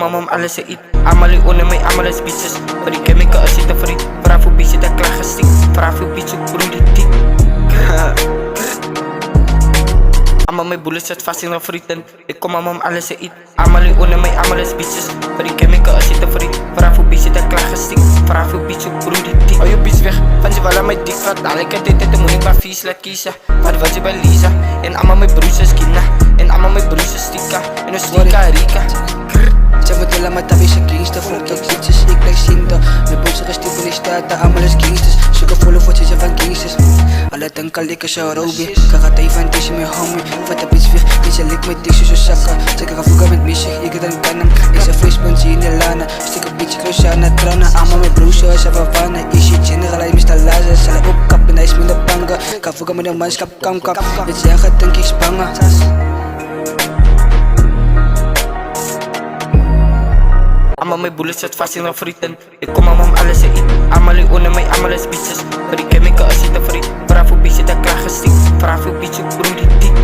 mama om alles te eet. Allemaal die onder mij, allemaal is bitches. Maar die ken me als je te vriend. Vraag voor bitches, dat klaar gestikt. Vraag voor bitches, broer die dik. Allemaal mijn bullets zit vast in een frieten. Ik kom mama om alles te eet. Allemaal die onder mij, allemaal is bitches. Maar die ken me als je te vriend. Vraag voor bitches, dat klaar gestikt. Vraag voor bitches, broer die dik. Oh je bitch weg, van ze wel aan mijn dik. Wat dadelijk het dit, dan moet ik maar vies laat kiezen. Wat was je bij Lisa? En allemaal mijn broers is Kina. En allemaal mijn broers is Stika. En een Stika Rika. Zij vertellen maar dat is een gangster. Volk dat bitches, ik blijf zinten. Mijn boze gestippen is dat, allemaal is gangsters. Zulke volle voetjes van gangsters. Alle denken lekker zo Robbie. Karat even deze mijn homie. Vat de bitch weg, deze lik met deze zo zakken. Zeker gaan vroeger met missie, ik heb dan kannen. Ik zeg vleespuntje in de lana. Stik een bitch, kruis aan het tranen. Allemaal mijn broers zoals even wannen. Is je general, hij is Mr. Lazer. Zal hij opkappen, hij is minder bangen. Ga vroeger met een manschap, kam. Het zeggen, denk ik spangen. Allemaal mijn bullets zit vast in een frieten. Ik kom mama om alles te eet. Allemaal die onder mij, allemaal is bitches. Maar die ken me als je te vriend. Vraag voor bitches, dat klaar gestikt. Vraag voor bitches, broer die dik.